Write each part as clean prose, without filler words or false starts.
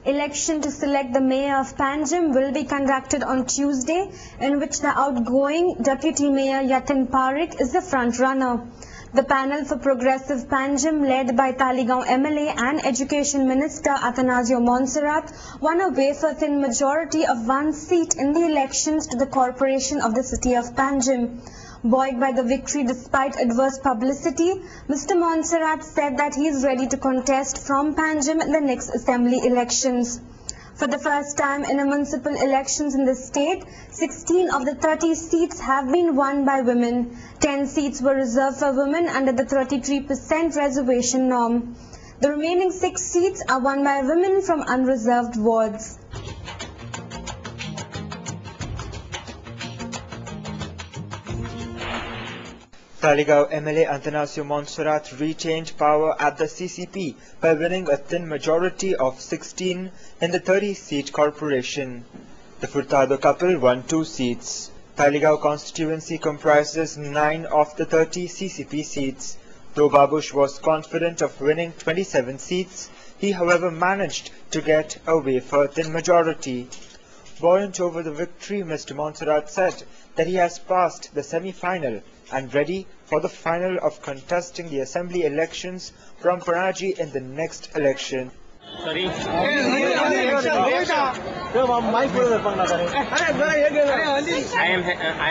Election to select the mayor of Panjim will be conducted on Tuesday, in which the outgoing Deputy Mayor Yatin Parikh is the front runner. The panel for Progressive Panjim, led by Talegaon MLA and Education Minister Atanasio Montserrat, won a wafer-thin majority of one seat in the elections to the corporation of the city of Panjim. Buoyed by the victory despite adverse publicity, Mr. Montserrat said that he is ready to contest from Panjim in the next assembly elections. For the first time in municipal elections in the state, 16 of the 30 seats have been won by women. 10 seats were reserved for women under the 33% reservation norm. The remaining 6 seats are won by women from unreserved wards. Talegaon MLA Atanasio Montserrat retained power at the CCP by winning a thin majority of 16 in the 30-seat corporation. The Furtado couple won 2 seats. Talegaon constituency comprises 9 of the 30 CCP seats. Though Babush was confident of winning 27 seats, he however managed to get a wafer-thin majority. Buoyant over the victory, Mr. Montserrat said that he has passed the semi-final and ready for the final of contesting the assembly elections from Panaji in the next election. Sorry. I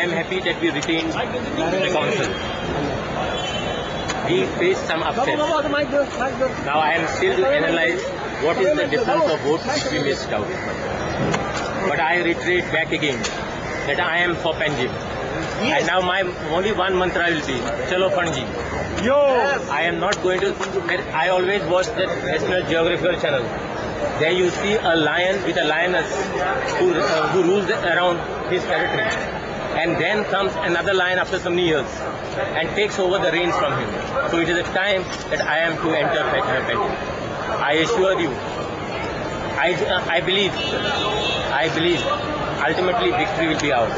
am happy that we retained the council. We faced some upset. Now I am still to analyze what is the difference of votes which we missed out. But I reiterate back again that I am for Panjim. And now my only one mantra will be Chalo Panjim. I am not going to. I always watch the National Geographical Channel. There you see a lion with a lioness who rules around his territory. And then comes another lion after so many years and takes over the reins from him. So it is a time that I am to enter Panjim. I assure you, I believe ultimately victory will be ours.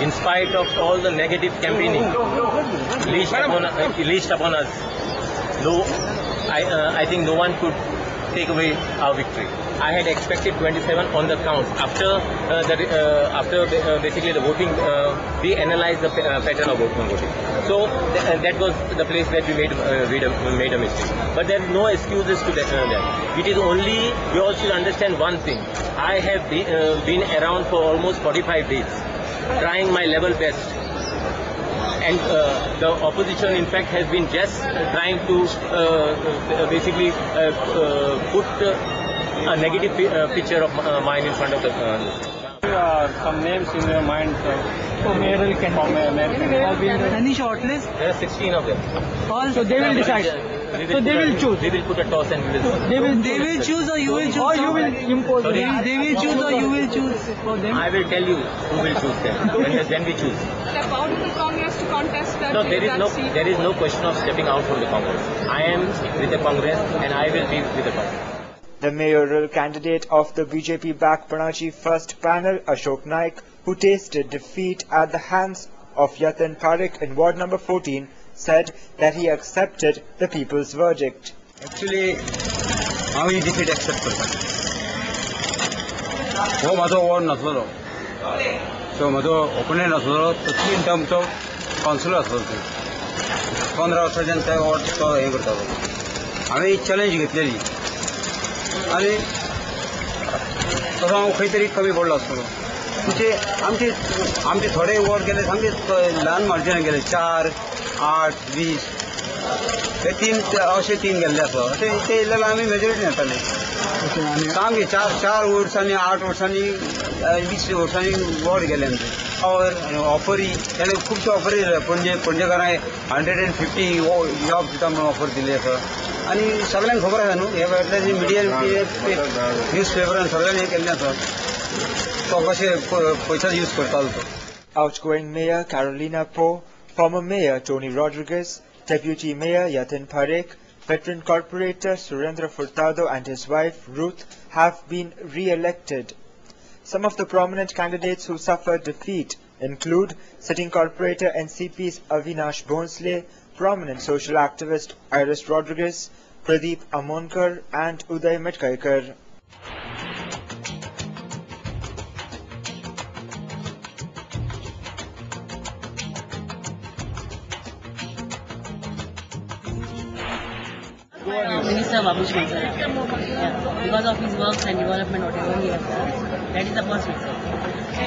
In spite of all the negative campaigning leashed upon us, I think no one could take away our victory. I had expected 27 on the count. After basically the voting, we analyzed the pattern of voting. So that was the place where we made a mistake. But there are no excuses to that. It is only, we all should understand one thing. I have been around for almost 45 days, trying my level best. And the opposition, in fact, has been just trying to basically put a negative picture of mine in front of the. Some names in your mind for mayoral candidate? Any shortlist? There are 16 of them. All, so they will decide. So they will choose. They will put a toss and we will. They will choose or you will choose. Or you will impose. They will choose or you will choose for them. I will tell you who will choose them. Then we choose. Step out of the Congress to contest that. No, there is no question of stepping out from the Congress. I am with the Congress and I will be with the Congress. The mayoral candidate of the BJP-backed Panaji first panel, Ashok Naik, who tasted defeat at the hands of Yatin Parikh in ward number 14, said that he accepted the people's verdict. Actually, how he defeat accept person. वो मधो ward नसलो, so मधो opponent नसलो, तो 3 term तो councillor नसलो थे. 15 वर्ष जनता ward तो ये करता हो. हमें challenge घेतलेली. आणि तसा काही तरी कमी पडलो असतो. म्हणजे आमचे थोडे वॉर्ड गेले सामके ल्हान मार्जिनान गेले 4, 8, 20 हे 3 गेल्ले आसा. ते इल्ल्यार आमी मेजॉरिटी येताले. सामके 4 वर्सांनी 8 वर्सांनी 20 वर्सांनी वॉर्ड गेले आमचे. ऑफरी ताणें खुबशे ऑफरी पणजेकारांक 150 जॉब दिता म्हणून ऑफर दिली आसा. आणि सगळ्यांक खबर आसा न्हू हे फाटल्यान मिडिया न्यूज पेपरान सगळ्यांनी हे केल्लें आसा तो कशें पयसो यूज करतालो तो. Outgoing Mayor Carolina Poe, former Mayor Tony Rodriguez, Deputy Mayor Yatin Parikh, veteran corporator Surendra Furtado and his wife Ruth have been re-elected. Some of the prominent candidates who suffered defeat include sitting corporator NCP's Avinash Bhonsle, prominent social activist Iris Rodriguez, Pradeep Amonkar and Uday Metkaikar. Minister Babush Mansara. Yeah. Because of his works and development, whatever he has done, that is the first reason.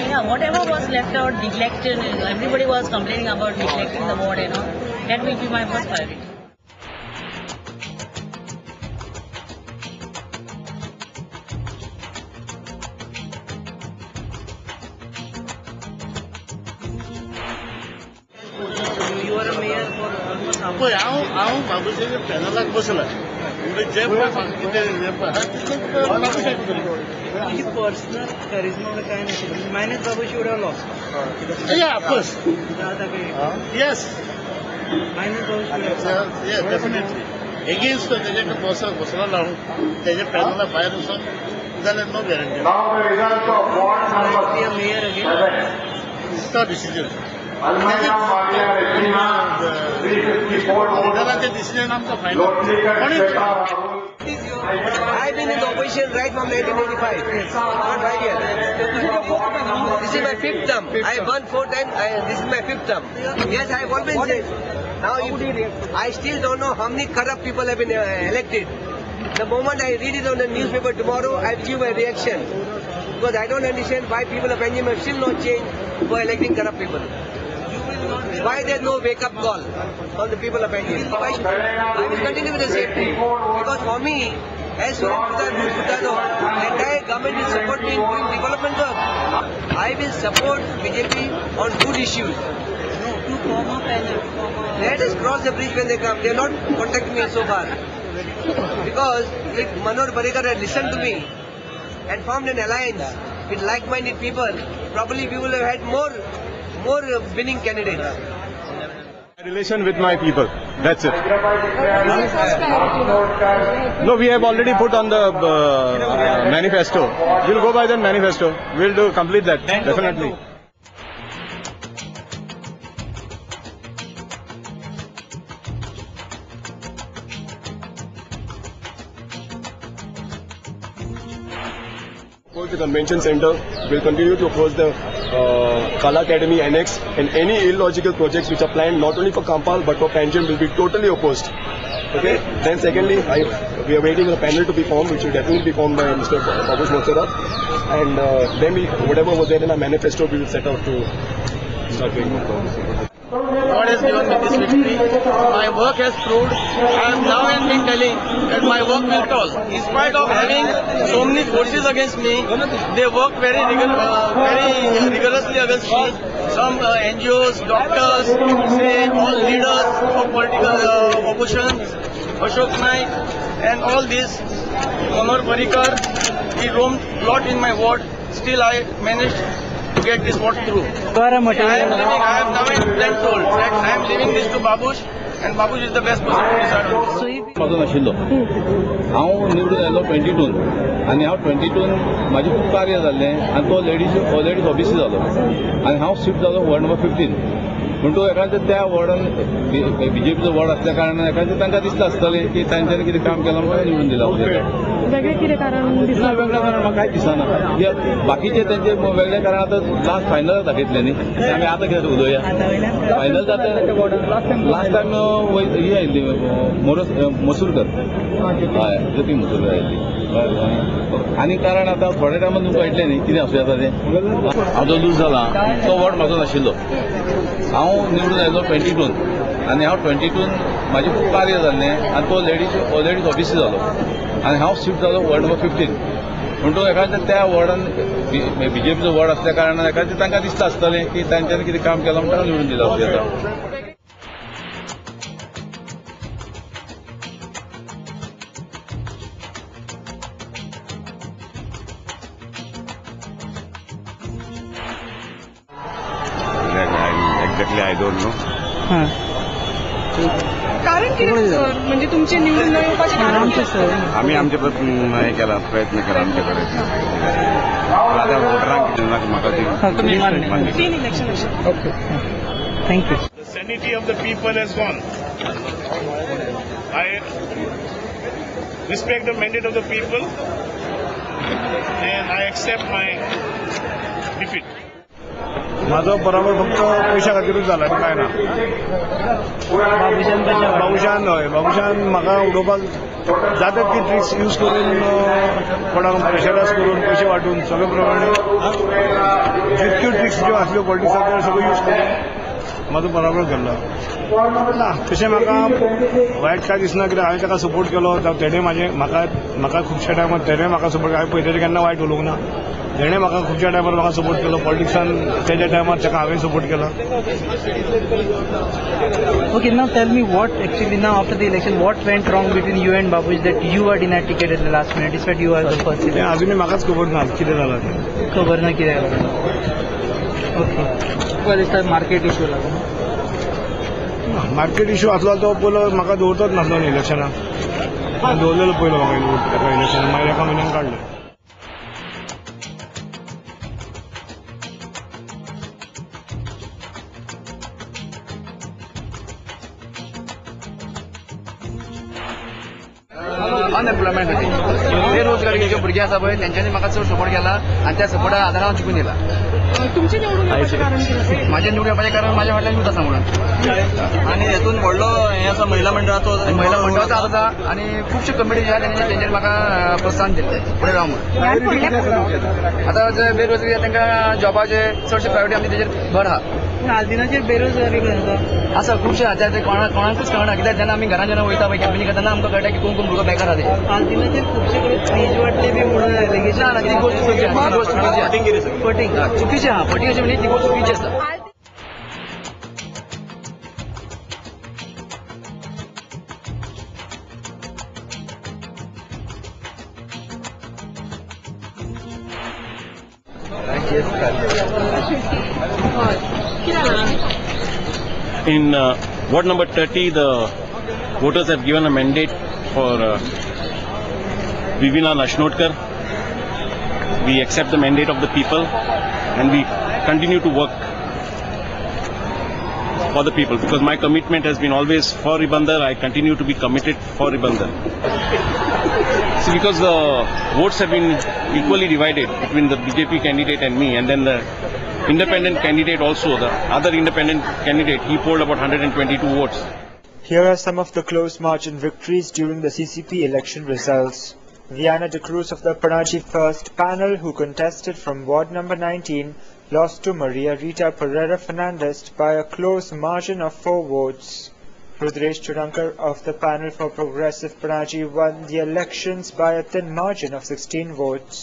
Yeah, whatever was left out, neglected, everybody was complaining about neglecting the ward, that will be my first priority. You are a mayor for almost how much? हांव बाबूशाच्या पॅनलाक बसला जे तुझी personal करिश्मा काय नाही manage बाबूशी उड्या लॉस of course yes manage बाबूशी definitely against तेजे बसला लावून तेजे पॅनला भायर वचून जाल्यार नो गॅरंटी मेयर अगेन तो डिसिजन लिडराचे डिसिजन आमचा final I've been in the opposition right from 1985. Not 5 years. This is my 5th term. I won 4 times. This is my 5th term. Yes, I have always said. Now, I still don't know how many corrupt people have been elected. The moment I read it on the newspaper tomorrow, I will give my reaction. Because I don't understand why people of Benjamin have still not changed for electing corrupt people. Why there is no wake-up call from the people of Benjamin? I will continue with the same thing. Because for me, as Suraj the entire government is supporting me in doing development work. I will support BJP on good issues. To form a panel. Let us cross the bridge when they come. They have not contacted me so far. Because if Manor Parrikar had listened to me and formed an alliance with like-minded people, probably we will have had more winning candidates. Relation with my people. That's it. No, we have already put on the manifesto. We'll go by the manifesto. We'll complete that, definitely. The convention center will continue to oppose the Kala Academy Annex and any illogical projects which are planned not only for Kampal but for Panjim will be totally opposed. Okay. Then secondly, we are waiting for a panel to be formed, which will definitely be formed by Mr. Babush Mansara, and then whatever was there in our manifesto, we will set out to start doing. God has given me this victory. My work has proved. I am now and been telling that my work will toll. In spite of having so many forces against me, they work very rigorously against me. Some NGOs, doctors, say all leaders of political opposition, Ashok Naik, and all this. Manor Parrikar, he roamed a lot in my ward. Still I managed to get this vote through. I am now and told that I am leaving this to Babush, and Babush is the best person to decide on this. माझो नाशिल्लो हांव निवडून आयलो 22 आनी हांव 22 म्हाजें खूब कार्य जाल्लें आनी तो लेडीज ओबीसी जालो आनी हांव शिफ्ट जालो वॉर्ड नंबर 15 म्हणटून एकाचें त्या वॉर्डान बीजेपीचो वॉर्ड आसल्या कारणान एकाचें तांकां दिसता आसतलें की तांच्यांनी कितें काम केलां म्हणून निवडून दिलां वेगळें कितें कारण दिसना वेगळें कारण म्हाका कांयच दिसना बाकीचे तेंचे वेगळें कारण आतां लास्ट फायनल दाखयतले न्ही आमी आतां कितें उलोवया फायनल जाता लास्ट टायम ही आयिल्ली मसूरकर हय ज्योती मसूरकर आयिल्ली आनी कारण आतां थोड्या टायमान तुमकां कळटलें न्ही कितें आसूं येता तें हांव जो लूज जाला तो वॉर्ड म्हाजो नाशिल्लो हांव निवडून आयलो 22 आनी हांव 22 म्हाजें खूब कार्य जाल्लें आनी तो लेडीज ओबीसी जालो आनी हांव शिफ्ट जालो वॉर्ड नंबर 15 म्हणटून एकाचें त्या वॉर्डान बीजेपीचो वॉर्ड आसल्या कारणान एकाचें तांकां दिसता आसतलें की तांच्यांनी कितें काम केलां म्हणून तांकां निवडून दिलां अशें येता एक्झॅक्टली आय डोंट नो कारण किती सर म्हणजे तुमचे निवडून न येवपाचे कारण आम्ही आमचे हे केला प्रयत्न केला आमच्याकडे आता वोटरांक म्हाका तीन election okay thank you The sanity of the people has gone. I respect the mandate of the people and I accept my defeat. माझा पराभव फक्त पैशा खातीरूच जाला काय ना बाबुशान म्हाका उडोवपाक जातात ती ट्रिक्स यूज करून कोणाक प्रेशरायज करून पैसे वाटून सगळे प्रमाणे जितक्यो ट्रिक्स ज्यो आसल्यो पॉलिटिक्साक त्यो सगळ्यो यूज करून म्हाजो पराभव केल्लो ना तशें म्हाका वायट काय दिसना कित्याक हांवें ताका सपोर्ट केलो तेणें म्हाका खुबश्या टायमार तेणें म्हाका सपोर्ट हांवें पयलीं केन्ना वायट उलोवंक ना तेणें म्हाका खुबश्या टायमार म्हाका सपोर्ट केलो पॉलिटिक्सान तेज्या टायमार ताका हांवें support Kelo. Okay, now tell me what actually now after the election what went wrong between you and Babuji that you were denied ticket at the last minute despite you are the first. तें अजुनूय म्हाकाच खबर ना कितें जालां तें. खबर ना कितें जालां. ओके. तुका दिसता मार्केट इश्यू लागून. मार्केट इश्यू आसलो तो पयलो म्हाका दवरतोच नासलो न्ही इलेक्शनाक दवरलेलो पयलो म्हाका इलेक्शन मागीर एका म्हयन्यान काडलें. अनएम्प्लॉयमेंट होती बेरोजगारी जे भुरगे आसा पळय तेंच्यांनी म्हाका चड सपोर्ट केला आनी त्या सपोर्टा आदारान हांव जिखून येयला. तुमचे निवडून येवपाचें कारण कितें? म्हाजें निवडून येवपाचें कारण म्हाज्या फाटल्यान यूथ आसा म्हणून आनी हेतून व्हडलो हें आसा महिला मंडळाचो हात आसा आनी खुबशे कमिटी जे आसा तेंच्यांनी म्हाका प्रोत्साहन दिल्लें फुडें राव म्हणून. आतां जे बेरोजगारी आसा तांकां जॉबाचे चडशे प्रायोरिटी आमची तेजेर भर आहा. आज दिनाचेर बेरोजगारी आसा खुबशे आसा ते कोणाकूच कळना कित्याक जेन्ना आमी घरान जेन्ना वयता पळय कॅम्पिंग करतना आमकां कळटा की कोण भुरगो बेकार आहा ते. आज दिनाचेर खुबशे कडेन फ्रीज वाटले बी म्हणून एलिगेशन. ना ती गोष्ट चुकीची आहा ती गोष्ट चुकीची आहा चुकीची आहा फटींग अशी म्हणजे ती गोष्ट चुकीची आसा. In ward number 30, the voters have given a mandate for Vivina Lashnodkar. We accept the mandate of the people and we continue to work for the people because my commitment has been always for Ribandar. I continue to be committed for Ribandar. So because the votes have been equally divided between the BJP candidate and me, and then the independent candidate also, the other independent candidate, he polled about 122 votes. Here are some of the close margin victories during the CCP election results. Viana de Cruz of the Panaji First panel, who contested from ward number 19, lost to Maria Rita Pereira Fernandez by a close margin of 4 votes. Rudresh Churankar of the panel for Progressive Panaji won the elections by a thin margin of 16 votes.